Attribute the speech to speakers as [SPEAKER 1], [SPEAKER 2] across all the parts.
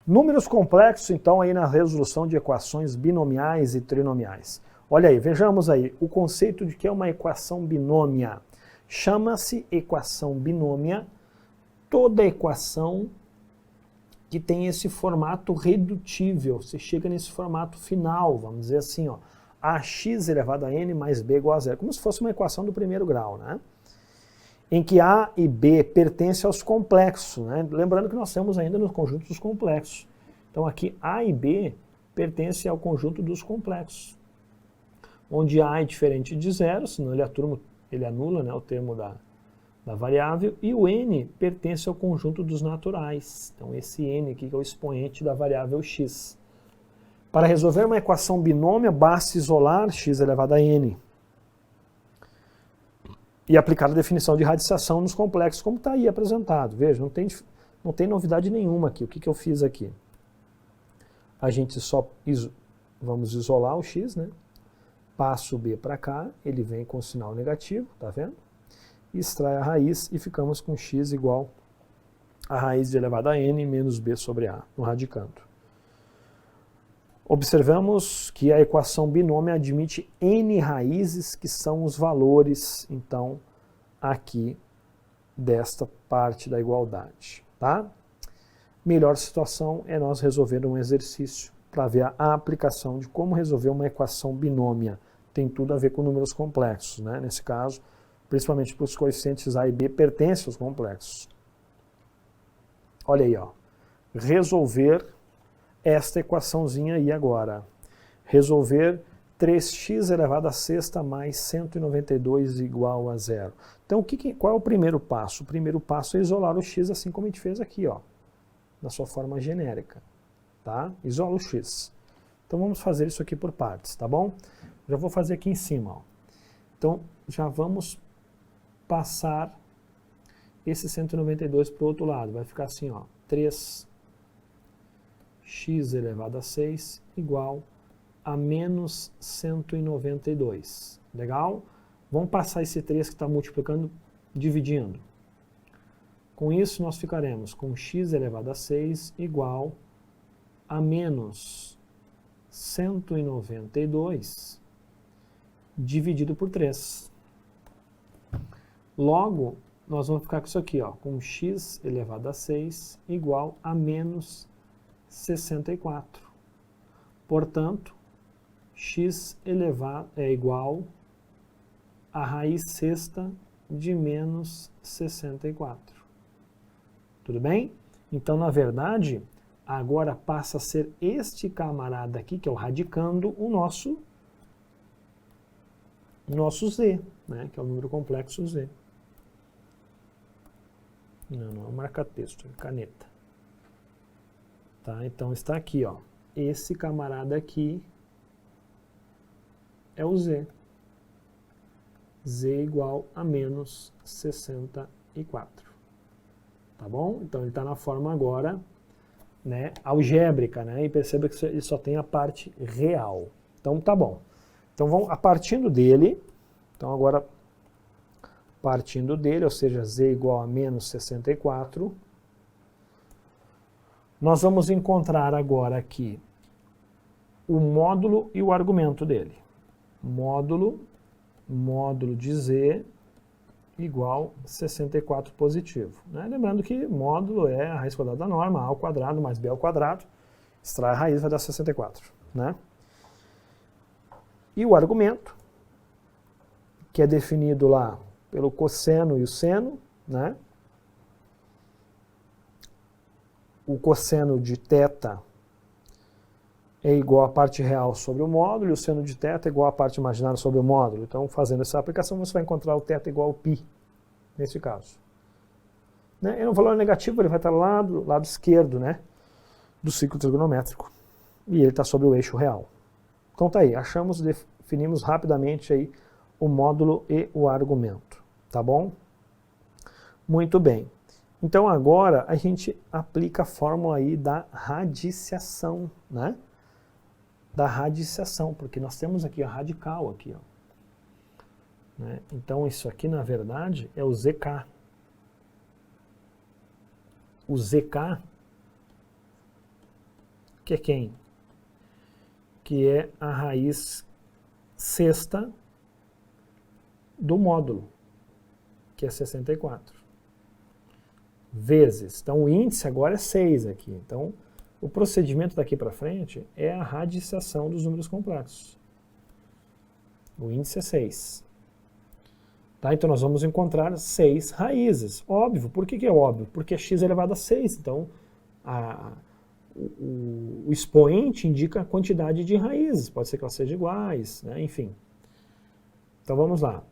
[SPEAKER 1] Números complexos, então, aí na resolução de equações binomiais e trinomiais. Olha aí, vejamos aí o conceito de que é uma equação binômia. Chama-se equação binômia toda equação que tem esse formato redutível. Você chega nesse formato final, vamos dizer assim, ó, ax elevado a n mais b igual a zero, como se fosse uma equação do primeiro grau, né? Em que a e b pertencem aos complexos, né? Lembrando que nós temos ainda no conjunto dos complexos. Então aqui a e b pertencem ao conjunto dos complexos, onde a é diferente de zero, senão ele anula, né, o termo da variável, e o n pertence ao conjunto dos naturais. Então esse n aqui que é o expoente da variável x. Para resolver uma equação binômia, basta isolar x elevado a n e aplicar a definição de radiciação nos complexos, como está aí apresentado. Veja, não tem novidade nenhuma aqui. O que eu fiz aqui? A gente só vamos isolar o x, né? Passo o b para cá, ele vem com sinal negativo, tá vendo? Extrai a raiz e ficamos com x igual a raiz de elevado a n menos b sobre a, no radicando. Observamos que a equação binômia admite n raízes, que são os valores, então, aqui desta parte da igualdade, tá? Melhor situação é nós resolver um exercício para ver a aplicação de como resolver uma equação binômia. Tem tudo a ver com números complexos, né? Nesse caso, principalmente porque os coeficientes a e b pertencem aos complexos. Olha aí, ó. Resolver esta equaçãozinha aí agora. Resolver 3x elevado a sexta mais 192 igual a zero. Então, qual é o primeiro passo? O primeiro passo é isolar o x, assim como a gente fez aqui, ó, na sua forma genérica. Tá? Isola o x. Então, vamos fazer isso aqui por partes, tá bom? Já vou fazer aqui em cima, ó. Então, já vamos passar esse 192 para o outro lado. Vai ficar assim, ó, 3x elevado a 6 igual a menos 192. Legal? Vamos passar esse 3 que está multiplicando, dividindo. Com isso, nós ficaremos com x elevado a 6 igual a menos 192 dividido por 3. Logo, nós vamos ficar com isso aqui, ó, com x elevado a 6 igual a menos 64. Portanto, x elevado é igual a raiz sexta de menos 64. Tudo bem? Então, na verdade, agora passa a ser este camarada aqui, que é o radicando, o nosso z, né, que é o número complexo z. Não é o marca-texto, é caneta. Tá? Então está aqui, ó. Esse camarada aqui é o z. Z igual a menos 64. Tá bom? Então ele está na forma agora, né, algébrica, né? E perceba que ele só tem a parte real. Então tá bom. Então vamos, partindo dele, então agora partindo dele, ou seja, z igual a menos 64, nós vamos encontrar agora aqui o módulo e o argumento dele. Módulo de z igual 64 positivo. Né? Lembrando que módulo é a raiz quadrada da norma, a ao quadrado mais b ao quadrado, extrai a raiz vai dar 64. Né? E o argumento, que é definido lá pelo cosseno e o seno, né? O cosseno de θ é igual à parte real sobre o módulo, e o seno de θ é igual à parte imaginária sobre o módulo. Então, fazendo essa aplicação, você vai encontrar o θ igual ao π, nesse caso. Né? E no valor negativo, ele vai estar lá do lado esquerdo, né, do ciclo trigonométrico. E ele está sobre o eixo real. Então tá aí, definimos rapidamente aí o módulo e o argumento. Tá bom? Muito bem. Então agora a gente aplica a fórmula aí da radiciação, né? Da radiciação, porque nós temos aqui a radical aqui, ó. Né? Então isso aqui na verdade é o zk. O zk que é quem? Que é a raiz sexta do módulo, que é 64. Vezes. Então, o índice agora é 6 aqui. Então, o procedimento daqui para frente é a radiciação dos números complexos. O índice é 6. Tá? Então, nós vamos encontrar 6 raízes. Óbvio. Por que é óbvio? Porque é x elevado a 6. Então, o expoente indica a quantidade de raízes. Pode ser que elas sejam iguais, né? Enfim. Então, vamos lá.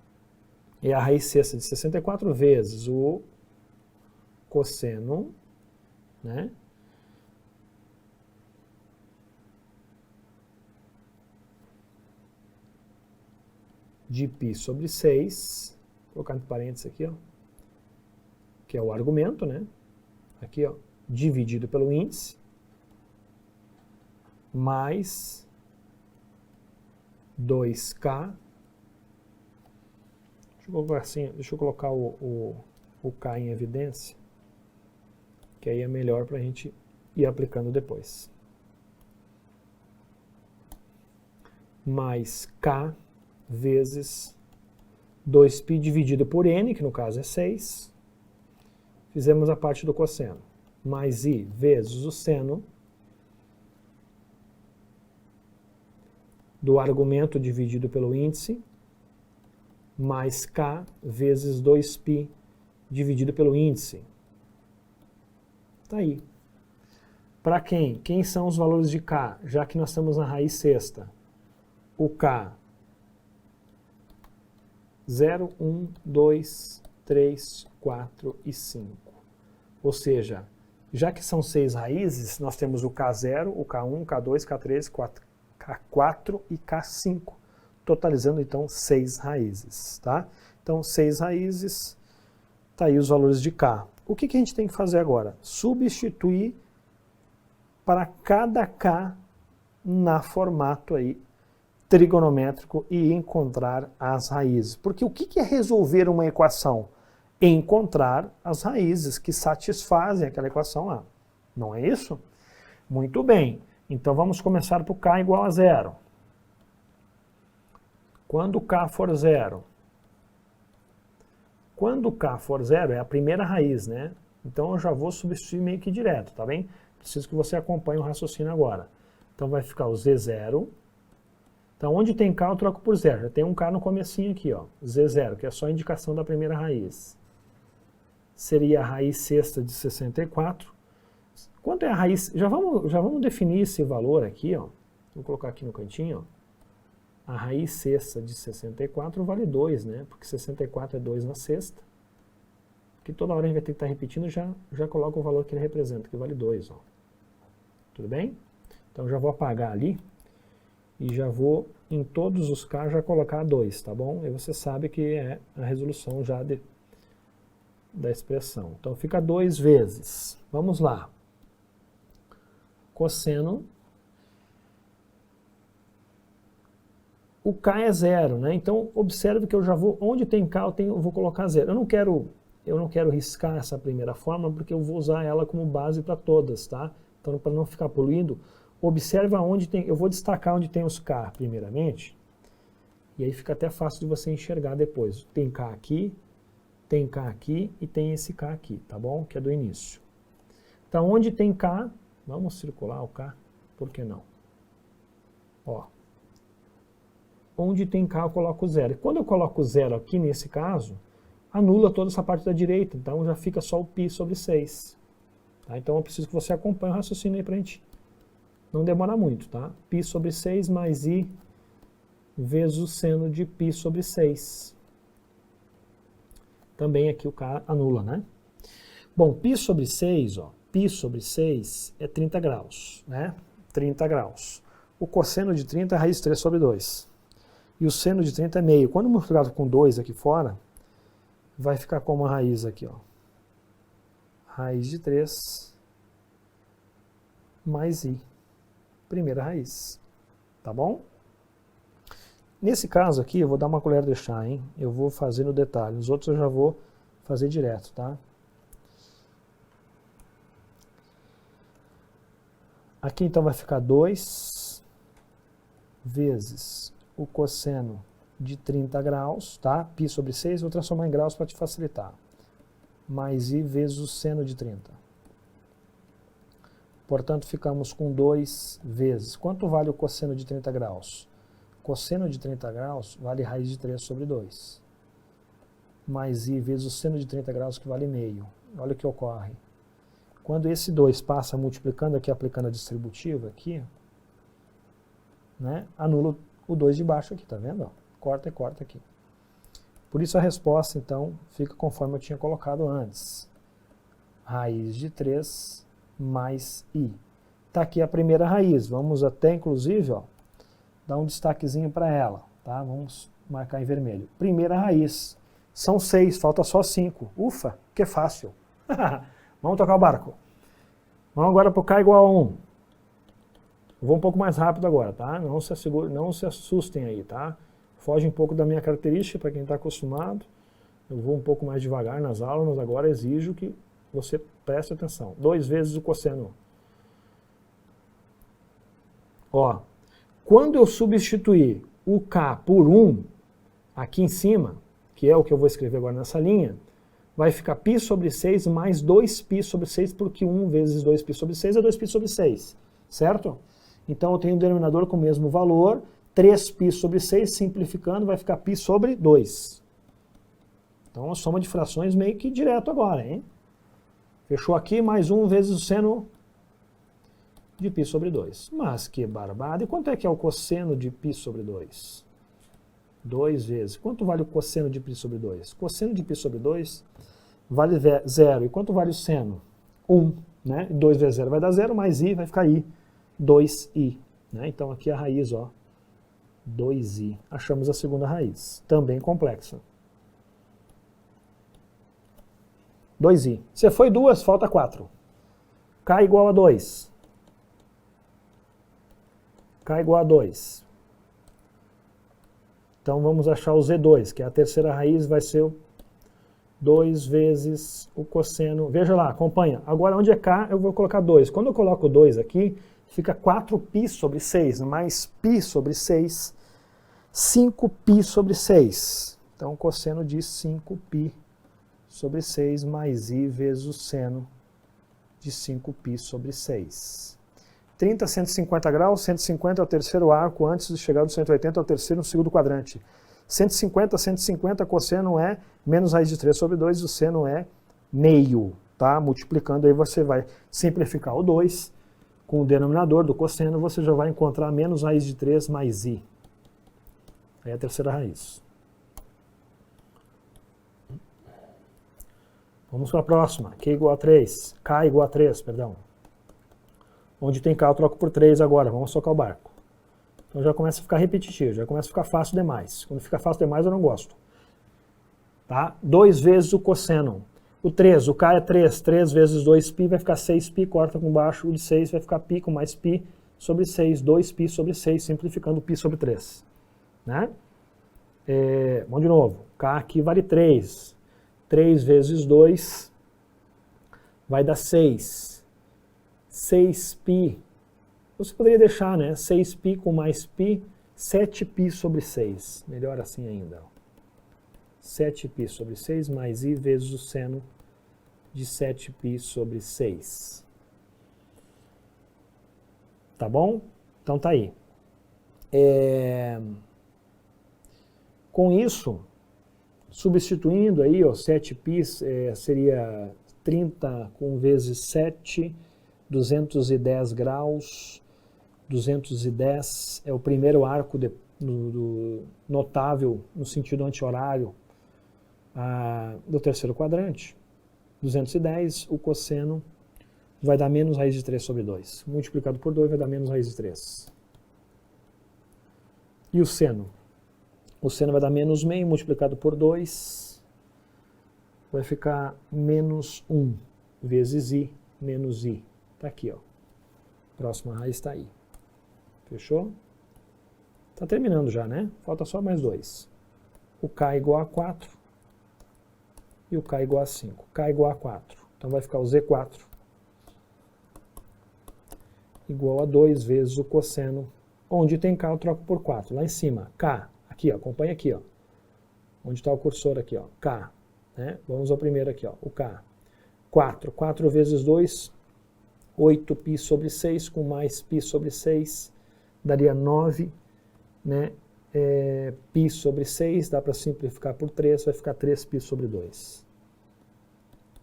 [SPEAKER 1] É a raiz sexta de 64 vezes o cosseno, né? De π sobre 6, vou colocar entre parênteses aqui, ó, que é o argumento, né? Aqui, ó, dividido pelo índice, mais 2K. Deixa eu colocar assim, deixa eu colocar o K em evidência, que aí é melhor para a gente ir aplicando depois. Mais K vezes 2π dividido por n, que no caso é 6. Fizemos a parte do cosseno. Mais I vezes o seno do argumento dividido pelo índice, mais K vezes 2π dividido pelo índice. Está aí. Para quem? Quem são os valores de K? Já que nós estamos na raiz sexta. O K 0, 1, 2, 3, 4 e 5. Ou seja, já que são 6 raízes, nós temos o K0, o K1, K2, K3, K4 e K5, totalizando então 6 raízes. Tá? Então, 6 raízes, tá aí os valores de K. O que a gente tem que fazer agora? Substituir para cada K na formato aí trigonométrico e encontrar as raízes. Porque o que é resolver uma equação? Encontrar as raízes que satisfazem aquela equação lá. Não é isso? Muito bem. Então vamos começar por K igual a 0. Quando K for 0? Quando K for 0 é a primeira raiz, né? Então eu já vou substituir meio que direto, tá bem? Preciso que você acompanhe o raciocínio agora. Então vai ficar o Z0. Então, onde tem K, eu troco por 0. Já tem um K no comecinho aqui, ó, Z0, que é só a indicação da primeira raiz. Seria a raiz sexta de 64. Quanto é a raiz? Já vamos definir esse valor aqui, ó. Vou colocar aqui no cantinho, ó. A raiz sexta de 64 vale 2, né? Porque 64 é 2 na sexta. Que toda hora a gente vai ter que estar repetindo, já coloca o valor que ele representa, que vale 2, ó. Tudo bem? Então, já vou apagar ali. E já vou, em todos os K, já colocar 2, tá bom? E você sabe que é a resolução já da expressão. Então, fica 2 vezes. Vamos lá. Cosseno. O K é 0, né? Então, observe que eu já vou, onde tem K, eu vou colocar 0. Eu não quero riscar essa primeira fórmula, porque eu vou usar ela como base para todas, tá? Então, para não ficar poluindo, observa onde tem, eu vou destacar onde tem os K primeiramente, e aí fica até fácil de você enxergar depois. Tem K aqui e tem esse K aqui, tá bom? Que é do início. Então, onde tem K, vamos circular o K, por que não? Ó, onde tem K eu coloco 0. E quando eu coloco 0 aqui nesse caso, anula toda essa parte da direita, então já fica só o π sobre 6. Tá? Então eu preciso que você acompanhe o raciocínio aí pra gente não demora muito, tá? π sobre 6 mais I vezes o seno de π sobre 6. Também aqui o K anula, né? Bom, π sobre 6, ó, π sobre 6 é 30 graus, né? 30 graus. O cosseno de 30 é raiz 3 sobre 2. E o seno de 30 é meio. Quando multiplicado com 2 aqui fora, vai ficar como a raiz aqui, ó. Raiz de 3 mais I. Primeira raiz, tá bom? Nesse caso aqui, eu vou dar uma colher de chá, hein? Eu vou fazer no detalhe, os outros eu já vou fazer direto, tá? Aqui então vai ficar 2 vezes o cosseno de 30 graus, tá? Π sobre 6, vou transformar em graus para te facilitar. Mais I vezes o seno de 30. Portanto, ficamos com 2 vezes. Quanto vale o cosseno de 30 graus? Cosseno de 30 graus vale raiz de 3 sobre 2. Mais I vezes o seno de 30 graus, que vale meio. Olha o que ocorre. Quando esse 2 passa multiplicando aqui, aplicando a distributiva aqui, né, anula o 2 de baixo aqui, tá vendo? Ó, corta e corta aqui. Por isso a resposta, então, fica conforme eu tinha colocado antes. Raiz de 3 mais I. Está aqui a primeira raiz. Vamos até, inclusive, ó, dar um destaquezinho para ela. Tá? Vamos marcar em vermelho. Primeira raiz. São 6, falta só 5. Ufa, que fácil. Vamos tocar o barco. Vamos agora para o K igual a 1. Vou um pouco mais rápido agora, tá? Não se assustem aí, tá? Foge um pouco da minha característica para quem está acostumado. Eu vou um pouco mais devagar nas aulas, mas agora exijo que você preste atenção. 2 vezes o cosseno. Ó, quando eu substituir o K por 1, aqui em cima, que é o que eu vou escrever agora nessa linha, vai ficar π sobre 6 mais 2π sobre 6, porque 1 vezes 2π sobre 6 é 2π sobre 6, certo? Então eu tenho um denominador com o mesmo valor, 3π sobre 6, simplificando, vai ficar π sobre 2. Então a soma de frações meio que direto agora, hein? Fechou aqui, mais 1 vezes o seno de π sobre 2. Mas que barbada! E quanto é que é o cosseno de π sobre 2? 2 vezes. Quanto vale o cosseno de π sobre 2? Cosseno de π sobre 2 vale 0. E quanto vale o seno? 1. Né? 2 vezes 0 vai dar 0, mais I vai ficar I. 2I. Né? Então aqui a raiz, ó, 2I. Achamos a segunda raiz. Também complexa. 2I. Se foi 2, falta 4. K igual a 2. K igual a 2. Então vamos achar o Z2, que é a terceira raiz, vai ser 2 vezes o cosseno. Veja lá, acompanha. Agora onde é K, eu vou colocar 2. Quando eu coloco 2 aqui, fica 4π sobre 6, mais π sobre 6, 5π sobre 6. Então o cosseno de 5π sobre 6 mais I vezes o seno de 5π sobre 6. 30, 150 graus, 150 é o terceiro arco, antes de chegar do 180 é o terceiro no segundo quadrante. 150, cosseno é menos raiz de 3 sobre 2, o seno é meio, tá? Multiplicando aí você vai simplificar o 2, com o denominador do cosseno você já vai encontrar menos raiz de 3 mais I. Aí é a terceira raiz. Vamos para a próxima, Q igual a 3, K igual a 3, perdão. Onde tem K eu troco por 3 agora, vamos tocar o barco. Então já começa a ficar repetitivo, já começa a ficar fácil demais. Quando fica fácil demais eu não gosto. Tá? 2 vezes o cosseno. O 3, o K é 3, 3 vezes 2π vai ficar 6π, corta com baixo, o de 6 vai ficar π com mais π sobre 6, 2π sobre 6, simplificando π sobre 3. Né? Vamos de novo, K aqui vale 3. 3 vezes 2 vai dar 6. 6π, você poderia deixar, né? 6π com mais π, 7π sobre 6. Melhor assim ainda. 7π sobre 6 mais I vezes o seno de 7π sobre 6. Tá bom? Então tá aí. Com isso, substituindo aí, ó, 7π seria 30 com vezes 7, 210 graus, 210 é o primeiro arco notável no sentido anti-horário do terceiro quadrante. 210, o cosseno vai dar menos raiz de 3 sobre 2. Multiplicado por 2 vai dar menos raiz de 3. E o seno? O seno vai dar menos meio, multiplicado por 2, vai ficar menos 1 vezes I, menos I. Está aqui, ó. Próxima raiz está aí. Fechou? Está terminando já, né? Falta só mais 2. O K igual a 4 e o K igual a 5. K igual a 4. Então vai ficar o Z4 igual a 2 vezes o cosseno. Onde tem K eu troco por 4. Lá em cima, K, aqui, ó, acompanha aqui, ó. Onde está o cursor aqui, ó, K. Né? Vamos ao primeiro aqui, ó, o K. 4. 4 vezes 2, 8π sobre 6, com mais π sobre 6, daria 9, né? π sobre 6, dá para simplificar por 3, vai ficar 3π sobre 2.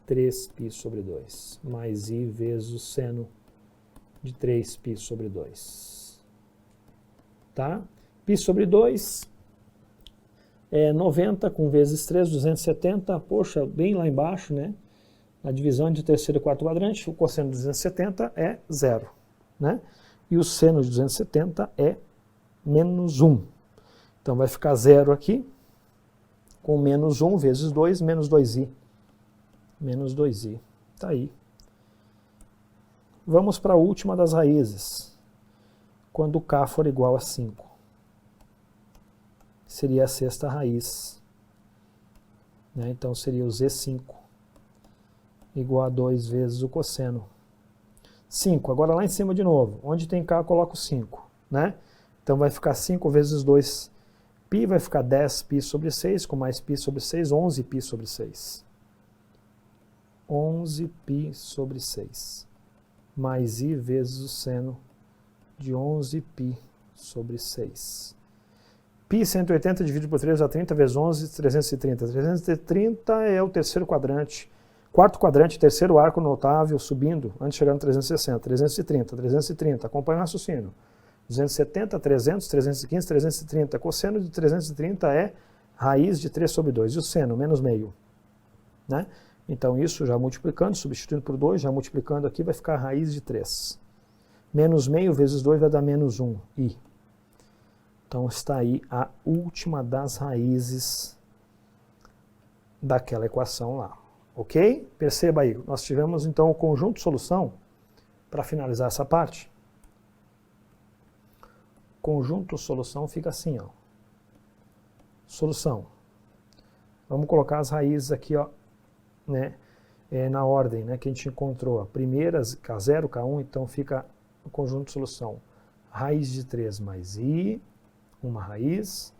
[SPEAKER 1] 3π sobre 2, mais i vezes o seno de 3π sobre 2. Tá? π sobre 2 é 90 com vezes 3, 270, poxa, bem lá embaixo, né? Na divisão de terceiro e quarto quadrante, o cosseno de 270 é 0, né? E o seno de 270 é menos 1. Então vai ficar 0 aqui, com menos 1 vezes 2, menos 2i. Menos 2i. Está aí. Vamos para a última das raízes. Quando k for igual a 5. Seria a sexta raiz. Né? Então seria o z5 igual a 2 vezes o cosseno. 5. Agora lá em cima de novo. Onde tem k eu coloco 5. Né? Então vai ficar 5 vezes 2 π, vai ficar 10π sobre 6, com mais π sobre 6, 11π sobre 6. 11π sobre 6. Mais i vezes o seno de 11π sobre 6. Π 180 dividido por 3 dá 30 vezes 11, 330. 330 é o terceiro quadrante. Quarto quadrante, terceiro arco notável, subindo, antes de chegar no 360. 330, 330, acompanha o raciocínio. 270, 300, 315, 330. Cosseno de 330 é raiz de 3 sobre 2. E o seno, menos meio. Né? Então isso já multiplicando, substituindo por 2, já multiplicando aqui, vai ficar a raiz de 3. Menos meio vezes 2 vai dar menos 1, i. Então está aí a última das raízes daquela equação lá. Ok? Perceba aí, nós tivemos então o conjunto de solução, para finalizar essa parte. Conjunto solução fica assim, ó. Solução. Vamos colocar as raízes aqui, ó, né, na ordem, né, que a gente encontrou. A primeira, K0, K1, então fica o conjunto de solução. Raiz de 3 mais i, uma raiz,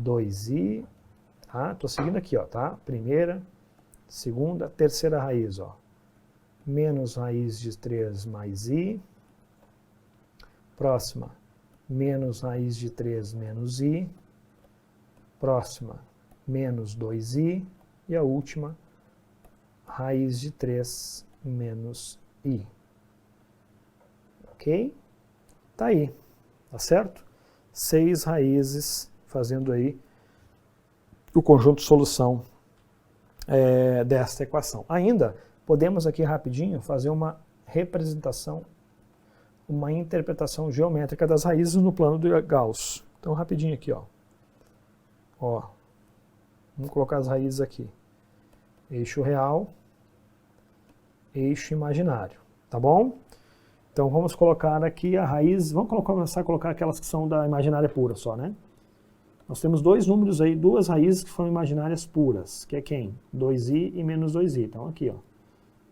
[SPEAKER 1] 2i, tá? Tô seguindo aqui, ó, tá? Primeira, segunda, terceira raiz, ó. Menos raiz de 3 mais i. Próxima, menos raiz de 3 menos i. Próxima, menos 2i. E a última, raiz de 3 menos i. Ok? Tá aí, tá certo? 6 raízes, fazendo aí o conjunto de solução desta equação. Ainda podemos aqui rapidinho fazer uma representação, uma interpretação geométrica das raízes no plano de Gauss. Então rapidinho aqui, ó. Ó, vamos colocar as raízes aqui. Eixo real, eixo imaginário, tá bom? Então vamos colocar aqui a raiz, vamos começar a colocar aquelas que são da imaginária pura só, né? Nós temos dois números aí, duas raízes que foram imaginárias puras, que é quem? 2i e menos 2i. Então aqui, ó,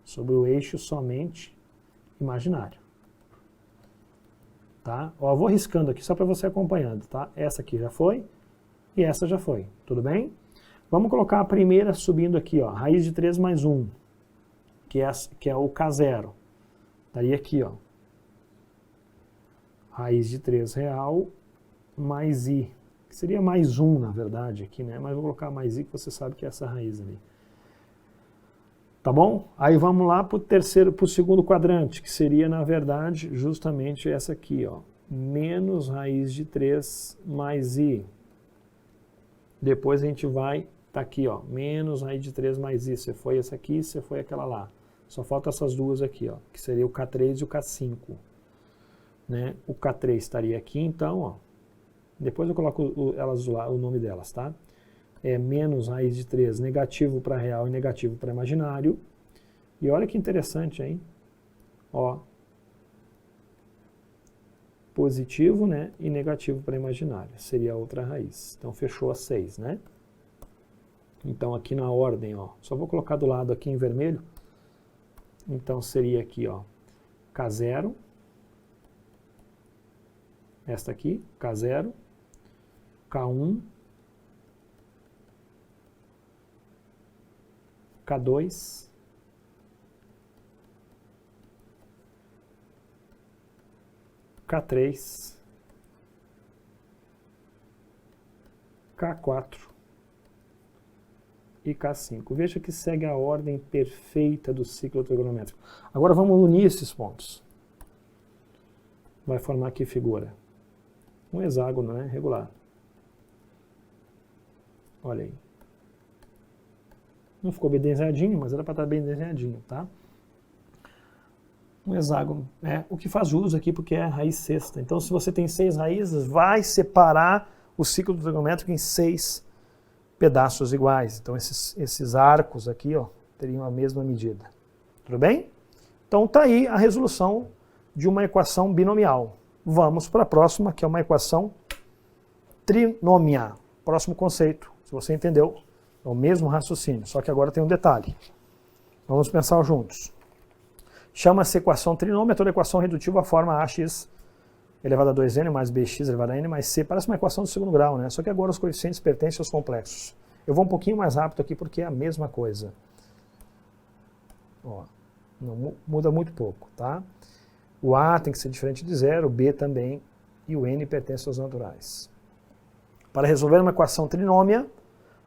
[SPEAKER 1] sobre o eixo somente imaginário. Tá? Ó, eu vou riscando aqui só para você acompanhando, tá? Essa aqui já foi e essa já foi, tudo bem? Vamos colocar a primeira subindo aqui, ó, raiz de 3 mais 1, que é o K0. Daí aqui, ó, raiz de 3 real mais i, que seria mais 1, na verdade, aqui, né? Mas vou colocar mais i, que você sabe que é essa raiz ali. Tá bom? Aí vamos lá para o segundo quadrante, que seria, na verdade, justamente essa aqui, ó, menos raiz de 3 mais i. Depois a gente vai, tá aqui, ó, menos raiz de 3 mais i. Você foi essa aqui, você foi aquela lá. Só faltam essas duas aqui, ó, que seria o K3 e o K5. Né? O K3 estaria aqui, então, ó. Depois eu coloco o nome delas, tá? É menos raiz de 3, negativo para real e negativo para imaginário. E olha que interessante, hein? Ó. Positivo, né? E negativo para imaginário. Seria a outra raiz. Então, fechou a 6, né? Então, aqui na ordem, ó. Só vou colocar do lado aqui em vermelho. Então, seria aqui, ó, K0, esta aqui, K0, K1, K2, K3, K4 e K5. Veja que segue a ordem perfeita do ciclo trigonométrico. Agora vamos unir esses pontos. Vai formar que figura? Um hexágono, né? Regular. Olha aí. Não ficou bem desenhadinho, mas era para estar bem desenhadinho, tá? Um hexágono, né? O que faz jus aqui porque é a raiz sexta. Então, se você tem 6 raízes, vai separar o ciclo trigonométrico em 6 pedaços iguais. Então, esses arcos aqui, ó, teriam a mesma medida. Tudo bem? Então, tá aí a resolução de uma equação binomial. Vamos para a próxima, que é uma equação trinômia. Próximo conceito, se você entendeu, é o mesmo raciocínio, só que agora tem um detalhe. Vamos pensar juntos. Chama-se equação trinômia, toda equação redutiva à forma ax elevado a 2n mais bx elevado a n mais c. Parece uma equação do segundo grau, né? Só que agora os coeficientes pertencem aos complexos. Eu vou um pouquinho mais rápido aqui porque é a mesma coisa. Ó, não muda muito pouco, tá? O a tem que ser diferente de zero, o b também, e o n pertence aos naturais. Para resolver uma equação trinômia,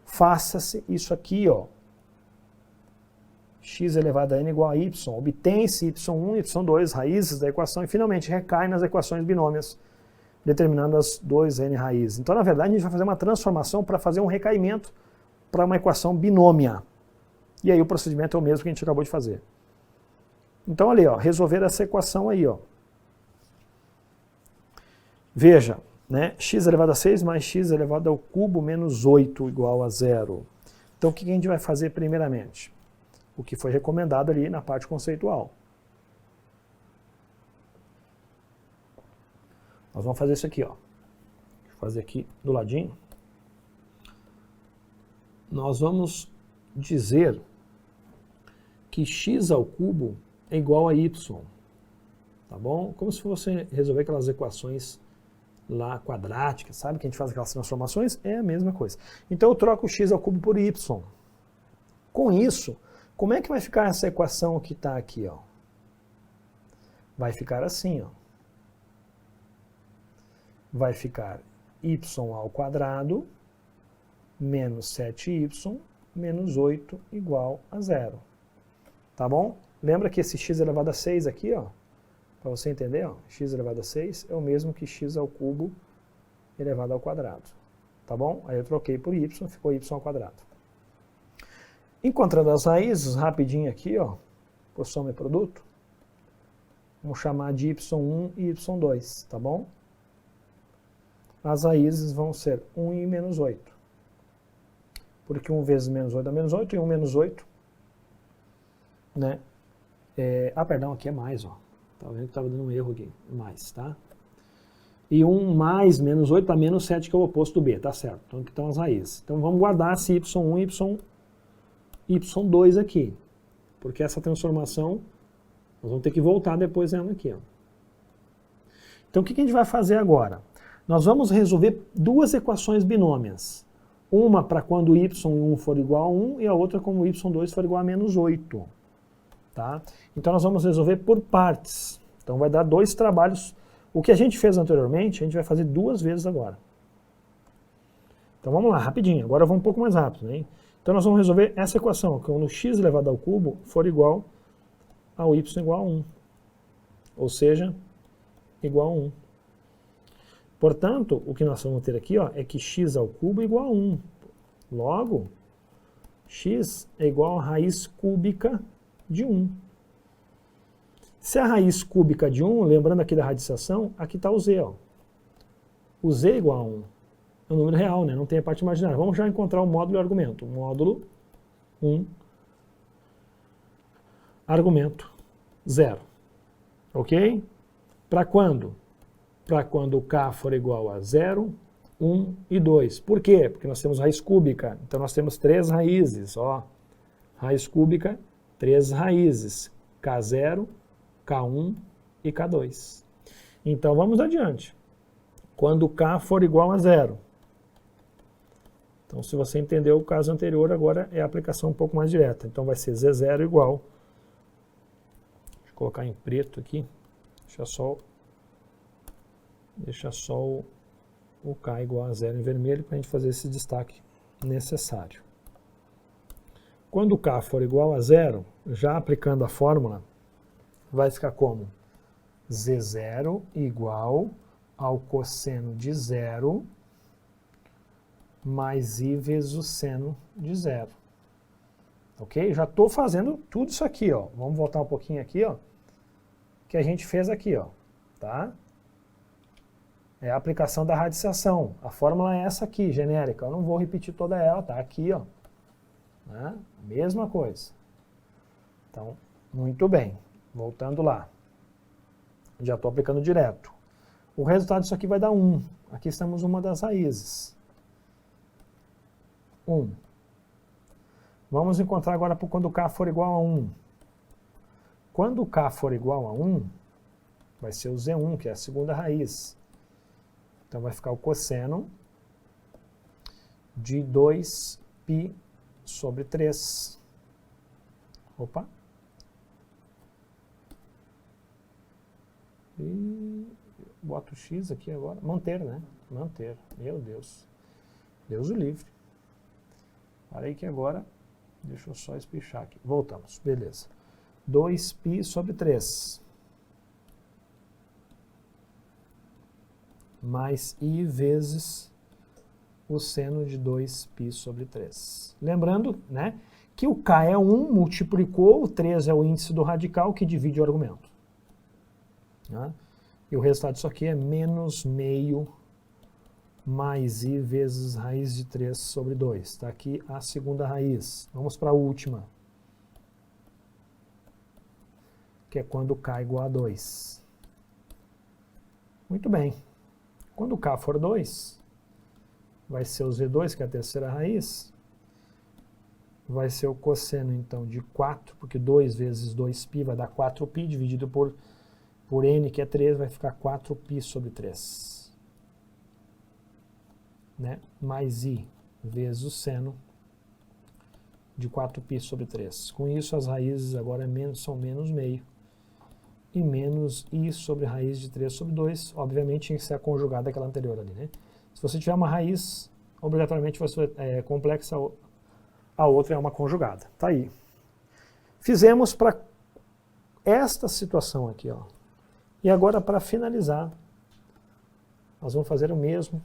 [SPEAKER 1] faça-se isso aqui, ó. X elevado a n igual a y. Obtém-se y1 e y2, raízes da equação, e finalmente recai nas equações binômias, determinando as 2n raízes. Então, na verdade, a gente vai fazer uma transformação para fazer um recaimento para uma equação binômia. E aí o procedimento é o mesmo que a gente acabou de fazer. Então, ali, ó, resolver essa equação aí, ó. Veja, né? X elevado a 6 mais x elevado ao cubo menos 8 igual a 0. Então, o que a gente vai fazer primeiramente? O que foi recomendado ali na parte conceitual. Nós vamos fazer isso aqui, ó. Vou fazer aqui do ladinho. Nós vamos dizer que x ao cubo é igual a y, tá bom? Como se fosse resolver aquelas equações lá quadráticas, sabe? Que a gente faz aquelas transformações, é a mesma coisa. Então eu troco o x ao cubo por y. Com isso, como é que vai ficar essa equação que está aqui, ó? Vai ficar assim, ó. Vai ficar y ao quadrado menos 7y menos 8 igual a 0. Tá bom? Lembra que esse x elevado a 6 aqui, ó, para você entender, ó, x elevado a 6 é o mesmo que x ao cubo elevado ao quadrado. Tá bom? Aí eu troquei por y, ficou y ao quadrado. Encontrando as raízes, rapidinho aqui, ó, por soma e produto, vamos chamar de y1 e y2, tá bom? As raízes vão ser 1 e menos 8. Porque 1 vezes menos 8 dá menos 8, e 1 menos 8, né? Perdão, aqui é mais, ó. Tá vendo que estava dando um erro aqui, mais, tá? E 1 mais menos 8 dá menos 7, que é o oposto do b, tá certo? Então aqui estão as raízes. Então vamos guardar esse y1 e y2 aqui. Porque essa transformação, nós vamos ter que voltar depois nela aqui, ó. Então o que a gente vai fazer agora? Nós vamos resolver duas equações binômias. Uma para quando y1 for igual a 1 e a outra quando y2 for igual a menos 8. Tá? Então nós vamos resolver por partes. Então vai dar dois trabalhos. O que a gente fez anteriormente, a gente vai fazer duas vezes agora. Então vamos lá, rapidinho. Agora eu vou um pouco mais rápido, né? Então nós vamos resolver essa equação, quando x elevado ao cubo for igual ao y igual a 1. Ou seja, igual a 1. Portanto, o que nós vamos ter aqui, ó, é que x ao cubo é igual a 1. Logo, x é igual a raiz cúbica de 1. Se a raiz cúbica de 1, lembrando aqui da radicação, aqui está o z, ó. O z é igual a 1. É um número real, né? Não tem a parte imaginária. Vamos já encontrar o módulo e o argumento. Módulo 1, argumento 0. Ok? Para quando? Para quando o k for igual a 0, 1 e 2. Por quê? Porque nós temos raiz cúbica. Então nós temos 3 raízes, ó. Raiz cúbica, 3 raízes. K0, K1 e K2. Então vamos adiante. quando k for igual a zero. Então, se você entendeu o caso anterior, agora é a aplicação um pouco mais direta. Então, vai ser Z0 igual, deixa eu colocar em preto aqui, deixa só o k igual a zero em vermelho para a gente fazer esse destaque necessário. Quando k for igual a zero, já aplicando a fórmula, vai ficar como? Z0 igual ao cosseno de zero mais I vezes o seno de zero. Ok? Já estou fazendo tudo isso aqui, ó. Vamos voltar um pouquinho aqui, ó. Que a gente fez aqui, ó. Tá? É a aplicação da radiciação. A fórmula é essa aqui, genérica. Eu não vou repetir toda ela, tá? Aqui, ó. Né? Mesma coisa. Então, muito bem. Voltando lá. Já estou aplicando direto. O resultado disso aqui vai dar 1. Aqui estamos uma das raízes. 1. Vamos encontrar agora quando k for igual a 1. Quando k for igual a 1, vai ser o Z1, que é a segunda raiz. Então vai ficar o cosseno de 2π sobre 3. Opa. E boto o x aqui agora. Manter, né? Manter. Meu Deus. Deus o livre. Parei que agora, deixa eu só espichar aqui. Voltamos, beleza. 2π sobre 3. Mais I vezes o seno de 2π sobre 3. Lembrando, né, que o k é 1, multiplicou, o 3 é o índice do radical que divide o argumento. Né? E o resultado disso aqui é menos meio mais I vezes raiz de 3 sobre 2. Está aqui a segunda raiz. Vamos para a última. Que é quando k é igual a 2. Muito bem. Quando k for 2, vai ser o Z2, que é a terceira raiz. Vai ser o cosseno, então, de 4, porque 2 vezes 2π vai dar 4π, dividido por n, que é 3, vai ficar 4π sobre 3. Né? Mais I vezes o seno de 4π sobre 3. Com isso, as raízes agora são menos meio. E menos I sobre raiz de 3 sobre 2. Obviamente, tinha que ser a conjugada daquela anterior ali. Né? Se você tiver uma raiz, obrigatoriamente é complexa, a outra é uma conjugada. Tá aí. Fizemos para esta situação aqui. Ó. E agora, para finalizar, nós vamos fazer o mesmo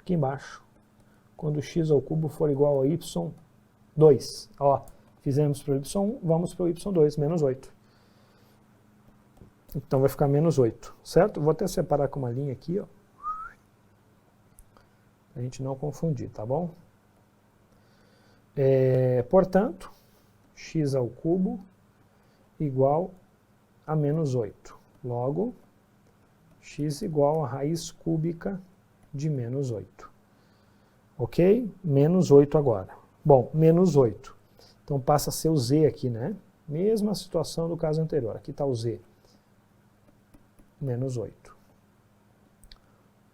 [SPEAKER 1] aqui embaixo, quando x ao cubo for igual a y2. Ó, fizemos para o y1, vamos para o y2, menos 8. Então vai ficar menos 8, certo? Vou até separar com uma linha aqui, ó, para a gente não confundir, tá bom? Portanto, x ao cubo igual a menos 8. Logo, x igual a raiz cúbica de menos 8. Ok? Menos 8 agora. Bom, menos 8. Então passa a ser o z aqui, né? Mesma situação do caso anterior. Aqui está o z. Menos 8.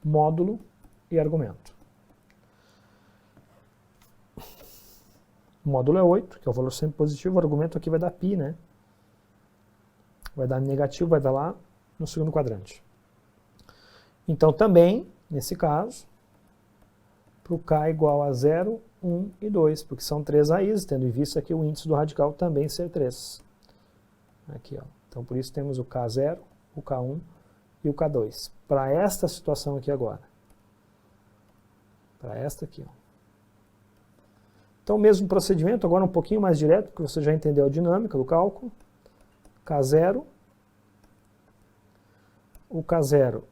[SPEAKER 1] Módulo e argumento. O módulo é 8, que é o valor sempre positivo. O argumento aqui vai dar π, né? Vai dar negativo, vai dar lá no segundo quadrante. Então também, nesse caso, para o k igual a 0, 1 e 2, porque são 3 raízes, tendo em vista aqui o índice do radical também ser 3. Aqui, ó. Então por isso temos o k0, o k1 e o k2. Para esta situação aqui agora. Para esta aqui, ó. Então, mesmo procedimento, agora um pouquinho mais direto, porque você já entendeu a dinâmica do cálculo. K0. O K0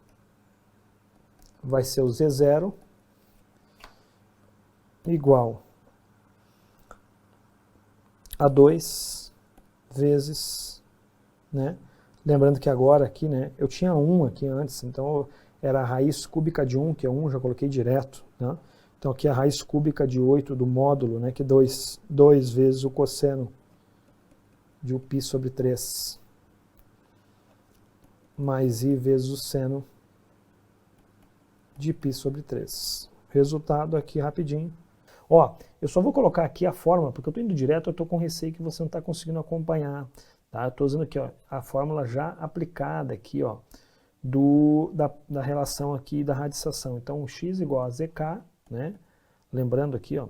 [SPEAKER 1] vai ser o Z0 igual a 2 vezes, né? Lembrando que agora aqui, né, eu tinha 1 aqui antes, então era a raiz cúbica de 1, que é 1, já coloquei direto, né? Então aqui a raiz cúbica de 8 do módulo, né, que é 2 vezes o cosseno de π sobre 3. mais I vezes o seno de π sobre 3. Resultado aqui rapidinho. Ó, eu só vou colocar aqui a fórmula, porque eu estou indo direto, eu estou com receio que você não está conseguindo acompanhar. Tá? Eu estou usando aqui ó, a fórmula já aplicada aqui, ó, da relação aqui da radiação. Então, o x igual a zk, né? Lembrando aqui, ó,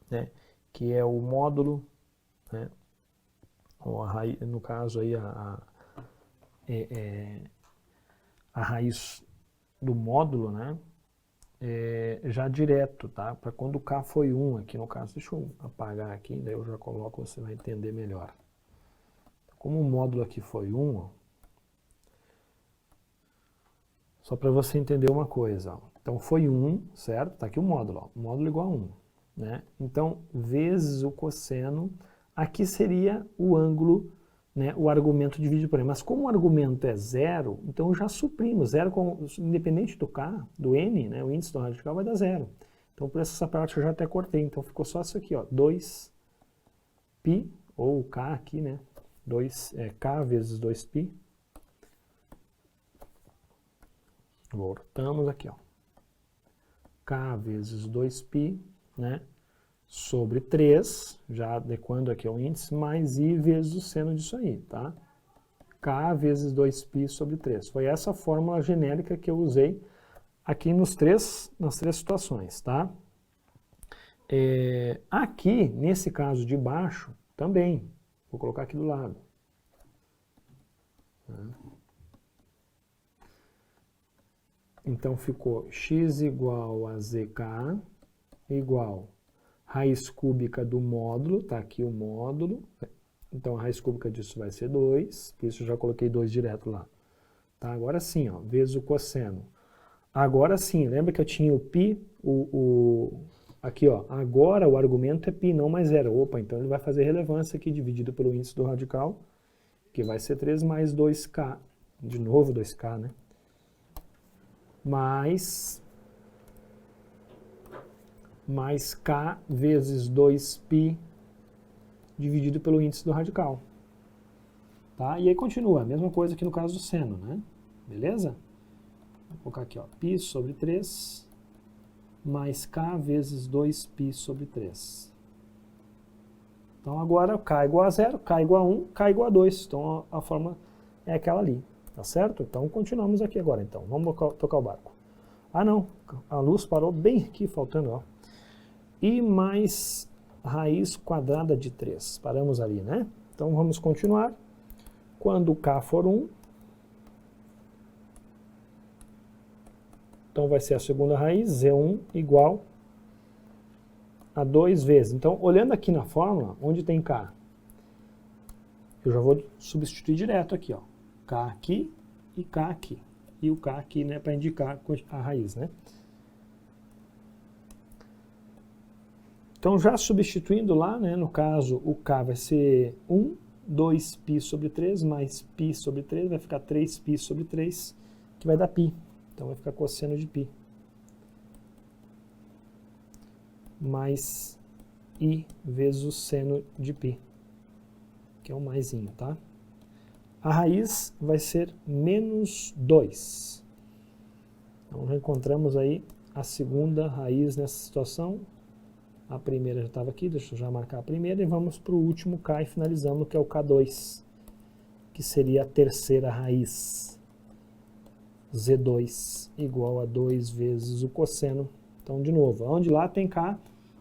[SPEAKER 1] né, que é o módulo, né, no caso aí a raiz do módulo, né, já direto, tá? Para quando o K foi 1 aqui no caso, deixa eu apagar aqui, daí eu já coloco, você vai entender melhor. Como o módulo aqui foi 1, ó, só para você entender uma coisa, ó. Então foi 1, certo? Tá aqui o módulo, ó. O módulo igual a 1, né? Então, vezes o cosseno, aqui seria o ângulo, né, o argumento dividido por N. Mas como o argumento é 0, então eu já suprimo. 0, independente do K, do N, né, o índice do radical vai dar 0. Então por essa parte eu já até cortei. Então ficou só isso aqui, ó, 2π, ou K aqui, né, K vezes 2π. Voltamos aqui, ó. K vezes 2π, né, sobre 3, já adequando aqui ao índice, mais I vezes o seno disso aí, tá? K vezes 2π sobre 3. Foi essa fórmula genérica que eu usei aqui nas três situações, tá? Aqui, nesse caso de baixo, também. Vou colocar aqui do lado. Então ficou x igual a zk igual raiz cúbica do módulo, tá aqui o módulo, então a raiz cúbica disso vai ser 2, por isso eu já coloquei 2 direto lá. Tá? Agora sim, ó, vezes o cosseno. Agora sim, lembra que eu tinha o π, aqui ó, agora o argumento é π, não mais 0. Opa, então ele vai fazer relevância aqui, dividido pelo índice do radical, que vai ser 3 mais 2k, de novo 2k, né? Mais k vezes 2π dividido pelo índice do radical. Tá? E aí continua, a mesma coisa que no caso do seno, né? Beleza? Vou colocar aqui, ó, π sobre 3 mais k vezes 2π sobre 3. Então agora k igual a 0, k igual a 1, k igual a 2. Então a fórmula é aquela ali, tá certo? Então continuamos aqui agora, então. Vamos tocar o barco. Ah não, a luz parou bem aqui, faltando, ó. I mais raiz quadrada de 3. Paramos ali, né? Então vamos continuar. Quando k for 1, então vai ser a segunda raiz, Z1 igual a 2 vezes. Então, olhando aqui na fórmula, onde tem k, eu já vou substituir direto aqui, ó. K aqui e k aqui. E o k aqui, né, para indicar a raiz, né? Então, já substituindo lá, né, no caso, o k vai ser 1, 2π sobre 3, mais π sobre 3, vai ficar 3π sobre 3, que vai dar π. Então, vai ficar cosseno de π. Mais I vezes o seno de π, que é o maisinho, tá? A raiz vai ser menos 2. Então, já encontramos aí a segunda raiz nessa situação. A primeira já estava aqui, deixa eu já marcar a primeira, e vamos para o último k e finalizamos, que é o k2, que seria a terceira raiz. Z2 igual a 2 vezes o cosseno. Então, de novo, onde lá tem k,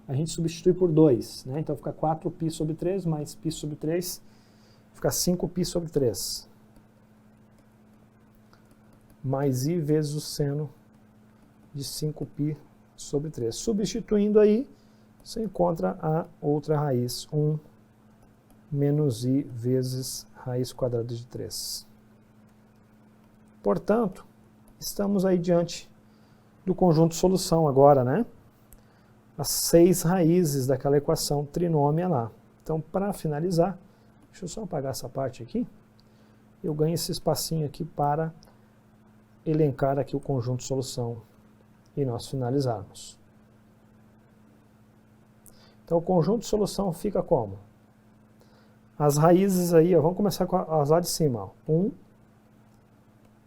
[SPEAKER 1] a gente substitui por 2, né? Então fica 4π sobre 3 mais π sobre 3, fica 5π sobre 3. Mais I vezes o seno de 5π sobre 3. Substituindo aí, você encontra a outra raiz, 1 menos I vezes raiz quadrada de 3. Portanto, estamos aí diante do conjunto de solução agora, né? As 6 raízes daquela equação trinômia lá. Então, para finalizar, deixa eu só apagar essa parte aqui. Eu ganho esse espacinho aqui para elencar aqui o conjunto de solução e nós finalizarmos. Então, o conjunto de solução fica como? As raízes aí, ó, vamos começar com as lá de cima. Ó. 1,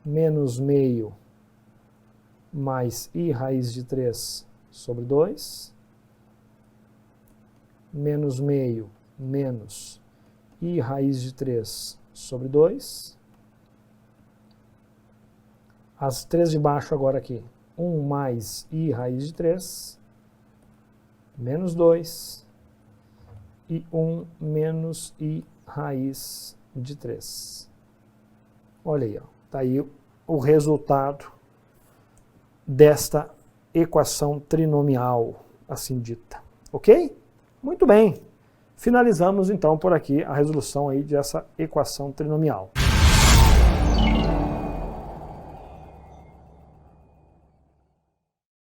[SPEAKER 1] menos meio mais I raiz de 3 sobre 2, menos meio menos I raiz de 3 sobre 2. As 3 de baixo agora aqui. 1 mais I raiz de 3, menos 2, e 1 menos I raiz de 3. Olha aí, está aí o resultado desta equação trinomial, assim dita. Ok? Muito bem. Finalizamos então por aqui a resolução aí dessa equação trinomial.